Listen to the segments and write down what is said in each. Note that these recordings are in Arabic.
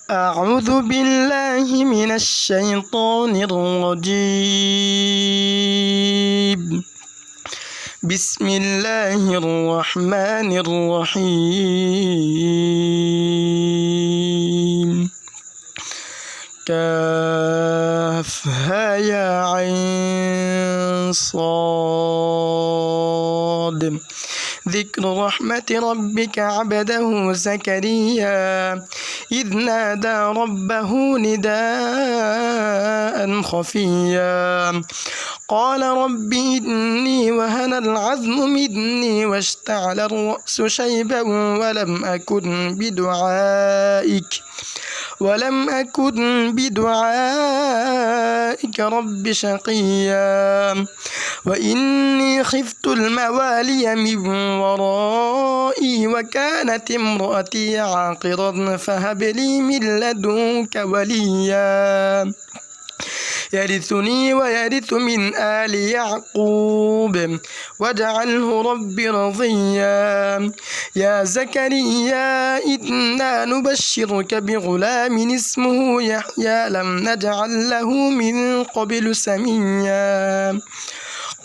أعوذ بالله من الشيطان الرجيم. بسم الله الرحمن الرحيم. كافها يا عين صاد. ذكر رحمة ربك عبده زكريا إذ نادى ربه نداء خفيا قال رب إني وهن العظم مني واشتعل الرأس شيبا ولم أكن بدعائك رب شقيا وإني خفت الموالي من ورائي وكانت امرأتي عاقرا فهب لي من لدنك وليا يرثني ويرث من آل يعقوب واجعله رب رضيا. يا زكريا إنا نبشرك بغلام اسمه يحيى لم نجعل له من قبل سميا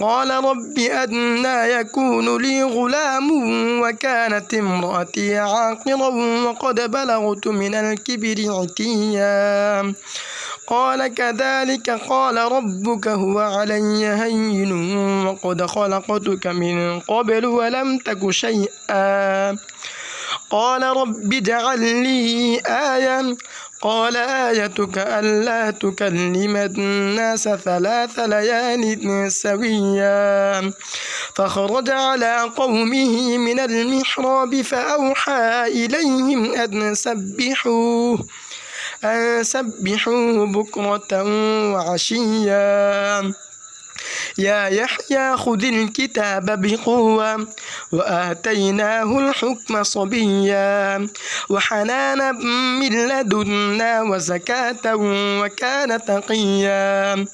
قال رب أنى يكون لي غلام وكانت امرأتي عاقرا وقد بلغت من الكبر عتيا قال كذلك قال ربك هو علي هين وقد خلقتك من قبل ولم تك شيئا قال رب اجعل لي آية قال آيتك ألا تكلم الناس 3 ليال سويا فخرج على قومه من المحراب فأوحى إليهم أن سبحوه بكرة وعشيا يا يحيى خذ الكتاب بقوة وآتيناه الحكم صبيا وحنانا من لدنا وزكاة وكان تقيا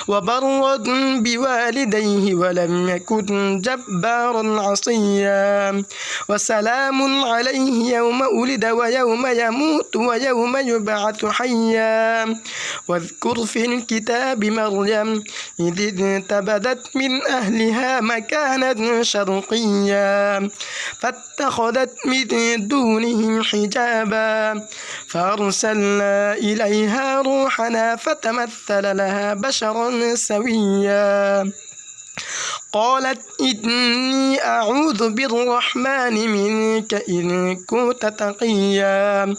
وبرا بوالديه ولم يكن جبارا عصيا وسلام عليه يوم ولد ويوم يموت ويوم يبعث حيا واذكر في الكتاب مريم إذ انتبذت من أهلها مكانا شرقيا فاتخذت من دونهم حجابا فأرسلنا إليها روحنا فتمثل لها بشرا سويا قالت إني أعوذ بالرحمن منك إن كنت تقيا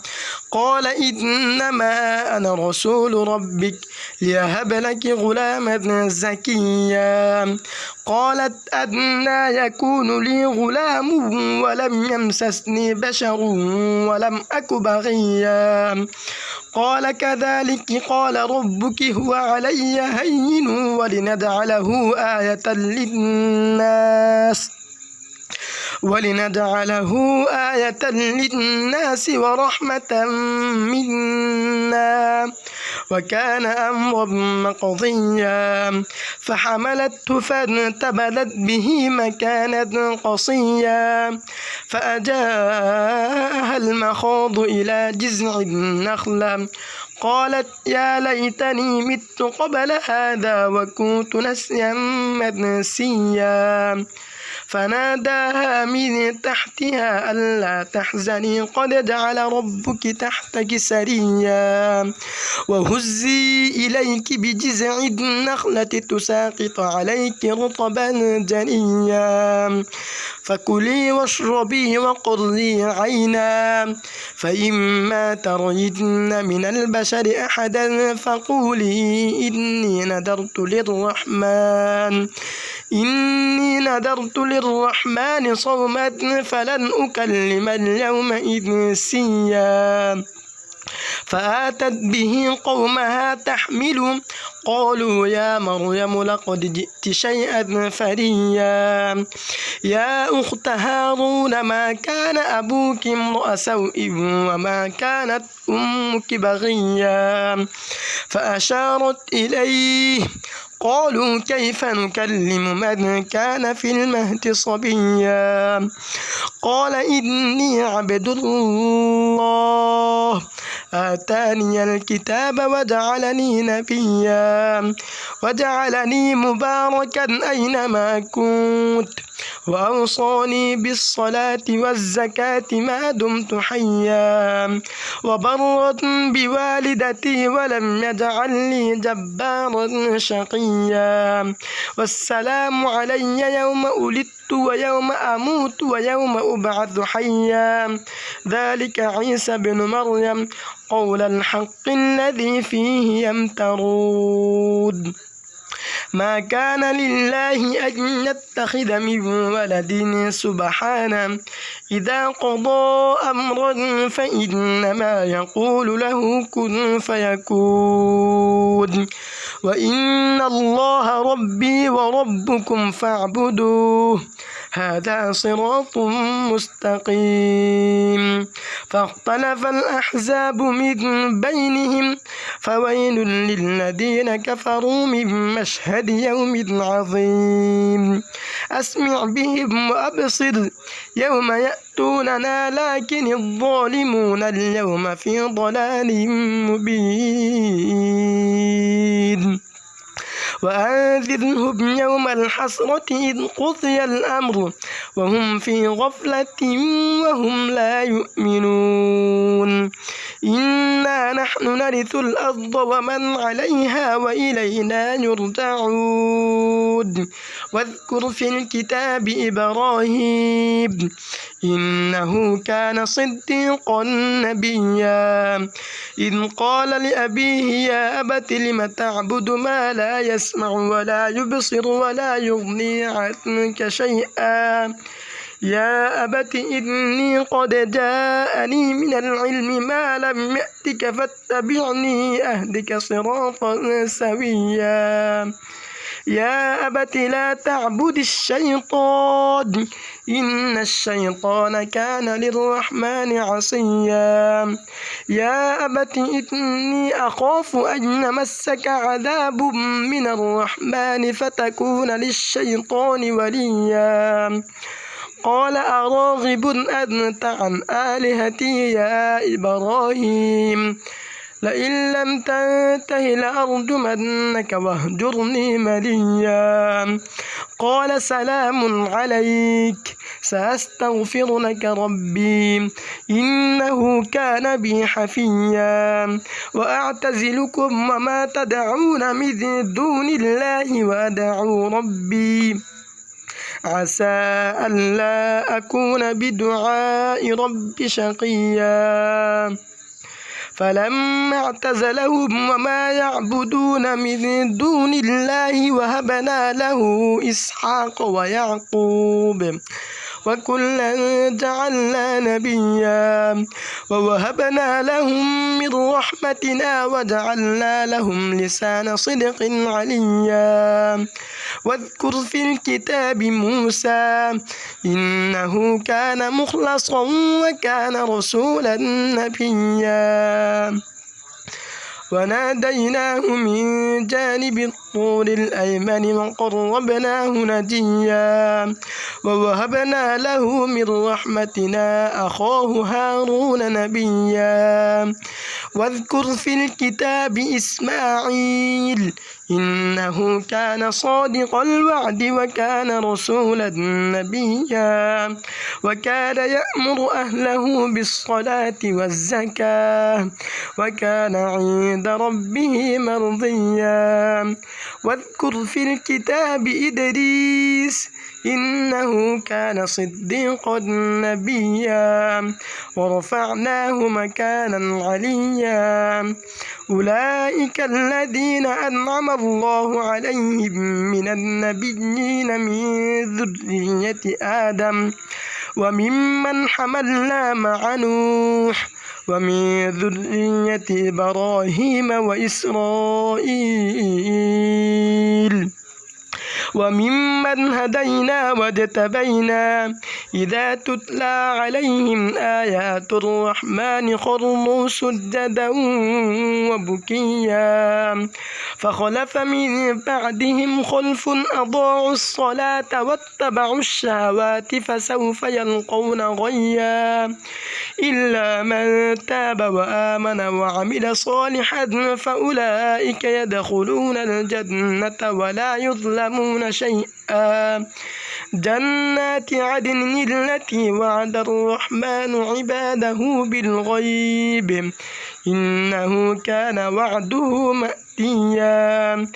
قال إنما أنا رسول ربك ليهب لك غلاما زكيا قالت أنى يكون لي غلام ولم يمسسني بشر ولم أك بغيا قال كذلك قال ربك هو علي هين ولنجعله آية للناس ورحمة منا وكان أمرا مقضيا فحملته فانتبذت به مكانا قصيا فأجاءها المخاض إلى جذع النخلة قالت يا ليتني مت قبل هذا وكنت نسيا منسيا فناداها من تحتها ألا تحزني قد جعل ربك تحتك سريا وهزي إليك بجذع النخلة تساقط عليك رطبا جنيا فكلي واشربي وقري عينا فإما ترين من البشر أحدا فقولي إني نذرت للرحمن صوما فلن أكلم اليوم إنسيا فآتت به قومها تحمله قالوا يا مريم لقد جئت شيئا فريا يا أخت هارون ما كان أبوك امرأ سوء وما كانت أمك بغيا فأشارت إليه قالوا كيف نكلم من كان في المهد صبيا قال إني عبد الله آتاني الكتاب وجعلني نبيا وجعلني مباركا أينما كنت وأوصاني بالصلاة والزكاة ما دمت حيا وبرا بوالدتي ولم يجعلني جبارا شقيا والسلام علي يوم ولدت ويوم أموت ويوم أبعث حيا ذلك عيسى بن مريم قول الحق الذي فيه يمترون ما كان لله أن يتخذ من ولد سبحانه إذا قضى أمرا فإنما يقول له كن فيكون وإن الله ربي وربكم فاعبدوه هذا صراط مستقيم فاختلف الأحزاب من بينهم فويل للذين كفروا من مشهد يوم عظيم أسمع بهم وأبصر يوم يأتوننا لكن الظالمون اليوم في ضلال مبين وأنذرهم يوم الحسرة إذ قضي الأمر وهم في غفلة وهم لا يؤمنون إنا نحن نرث الأرض ومن عليها وإلينا يرجعون واذكر في الكتاب إبراهيم إنه كان صديقا نبيا إذ قال لأبيه يا أبت لم تعبد ما لا يسمع ولا يبصر ولا يغني عنك شيئا يا أبت إني قد جاءني من العلم ما لم يأتك فاتبعني أهدك صراطا سويا يا أبت لا تعبد الشيطان إن الشيطان كان للرحمن عصيا يا أبت إني أخاف أن يمسك عذاب من الرحمن فتكون للشيطان وليا قال أراغب أنت عن آلهتي يا إبراهيم لئن لم تنته لأرجمنك واهجرني مليا قال سلام عليك سأستغفر لك ربي إنه كان بي حفيا وأعتزلكم وما تدعون من دون الله وأدعو ربي عسى ألا أكون بدعاء رب شقيا فلما اعتزلهم وما يعبدون من دون الله وهبنا له إسحاق ويعقوب وكلا جعلنا نبيا ووهبنا لهم من رحمتنا وجعلنا لهم لسان صدق عليا واذكر في الكتاب موسى إنه كان مخلصا وكان رسولا نبيا وناديناه من جانب الطور الأيمن وقربناه نجيا ووهبنا له من رحمتنا أخاه هارون نبيا واذكر في الكتاب إسماعيل إنه كان صادق الوعد وكان رسولا نبيا وكان يأمر أهله بالصلاة والزكاة وكان عند ربه مرضيا واذكر في الكتاب إدريس إنه كان صديقا نبيا ورفعناه مكانا عليا أولئك الذين أنعم الله عليهم من النبيين من ذرية آدم وممن حملنا مع نوح ومن ذرية إبراهيم وإسرائيل وممن هدينا واجتبينا إذا تتلى عليهم آيات الرحمن خروا سجدا وبكيا فخلف من بعدهم خلف أضاعوا الصلاة واتبعوا الشهوات فسوف يلقون غيا إلا من تاب وآمن وعمل صالحا فأولئك يدخلون الجنة ولا يظلمون شيئا جنات عدن التي وعد الرحمن عباده بالغيب إنه كان وعده مأتيا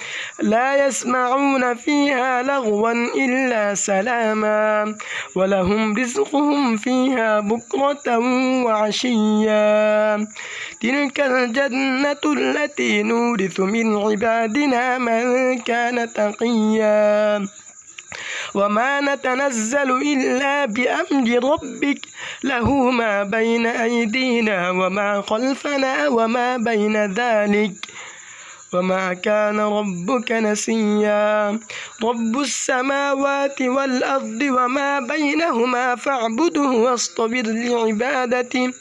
لا يسمعون فيها لغوا إلا سلاما ولهم رزقهم فيها بكرة وعشيا تلك الجنة التي نورث من عبادنا من كان تقيا وما نتنزل إلا بأمر ربك له ما بين أيدينا وما خلفنا وما بين ذلك وما كان ربك نسيا رب السماوات والأرض وما بينهما فاعبده واصطبر لعبادته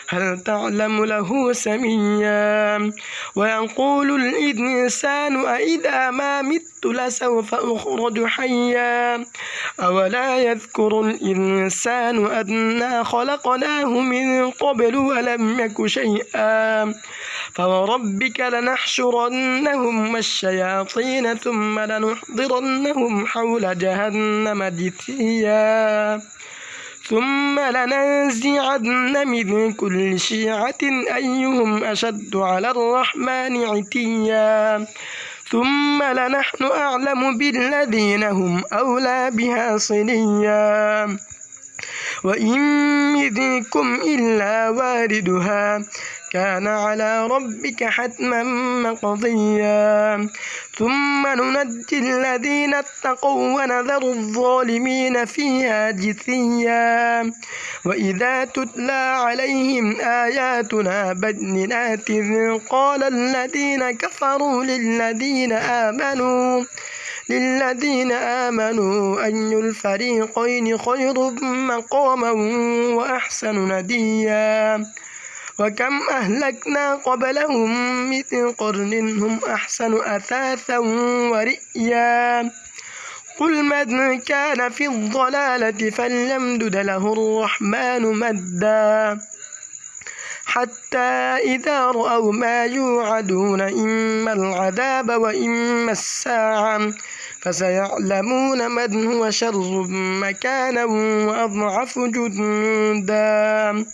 هل تعلم له سميا ويقول الإنسان أإذا ما مت لسوف أخرج حيا أولا يذكر الإنسان أنا خلقناه من قبل ولم يك شيئا فوربك لنحشرنهم والشياطين ثم لنحضرنهم حول جهنم جثيا ثم لننزعن من كل شيعة أيهم أشد على الرحمن عتيا ثم لنحن أعلم بالذين هم أولى بها صليا وإن منكم إلا واردها كان على ربك حتما مقضيا ثم ننجي الذين اتقوا ونذر الظالمين فيها جثيا وإذا تتلى عليهم آياتنا بينات قال الذين كفروا للذين آمنوا أي الفريقين خير مقاما وأحسن نديا وكم أهلكنا قبلهم من قرن هم أحسن أثاثا ورئيا قل من كان في الضلالة فليمدد له الرحمن مدا حتى إذا رأوا ما يوعدون إما العذاب وإما الساعة فسيعلمون من هو شر مكانا وأضعف جندا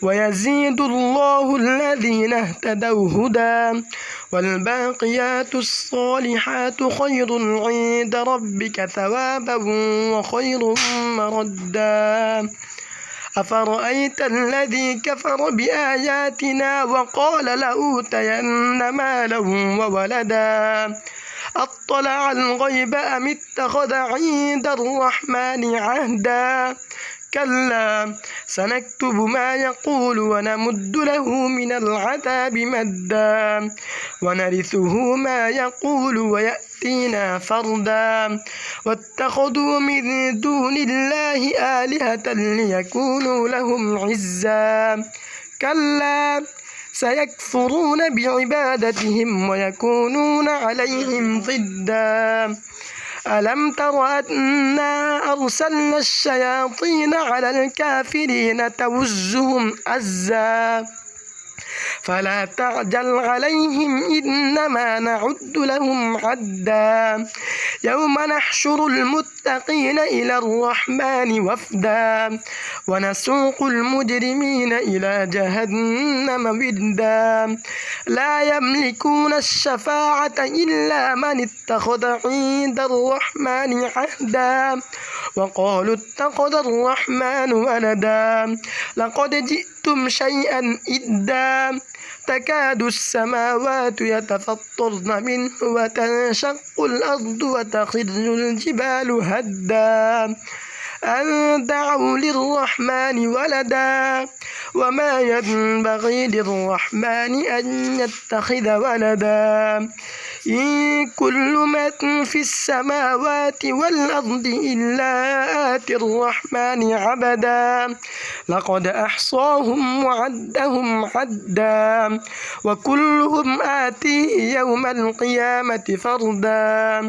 ويزيد الله الذين اهتدوا هدى والباقيات الصالحات خير عند ربك ثوابا وخير مردا أفرأيت الذي كفر بآياتنا وقال لأوتين مالا وولدا أطلع الغيب أم اتخذ عند الرحمن عهدا كلا سنكتب ما يقول ونمد له من العذاب مدا ونرثه ما يقول ويأتينا فردا واتخذوا من دون الله آلهة ليكونوا لهم عزا كلا سيكفرون بعبادتهم ويكونون عليهم ضدا ألم تر أنا أرسلنا الشياطين على الكافرين تؤزهم أزا فلا تعجل عليهم إنما نعد لهم عدا يوم نحشر المتقين إلى الرحمن وفدا ونسوق المجرمين إلى جهنم وردا لا يملكون الشفاعة إلا من اتخذ عند الرحمن عهدا وقالوا اتخذ الرحمن ولدا لقد جئتم شيئا إدا تكاد السماوات يتفطرن منه وتنشق الأرض وتخر الجبال هدا أن دعوا للرحمن ولدا وما ينبغي للرحمن أن يتخذ ولدا إن كل من في السماوات والأرض إلا آتي الرحمن عبدا لقد أحصاهم وعدهم عدا وكلهم آتيه يوم القيامة فردا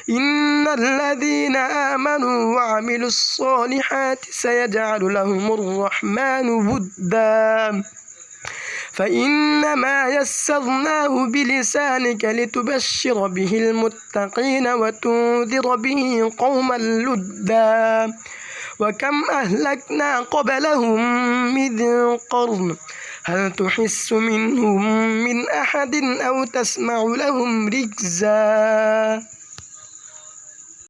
إن الذين آمنوا وعملوا الصالحات سيجعل لهم الرحمن ودا فإنما يسرناه بلسانك لتبشر به المتقين وتنذر به قوما لدا وكم أهلكنا قبلهم من قرن هل تحس منهم من أحد أو تسمع لهم ركزا.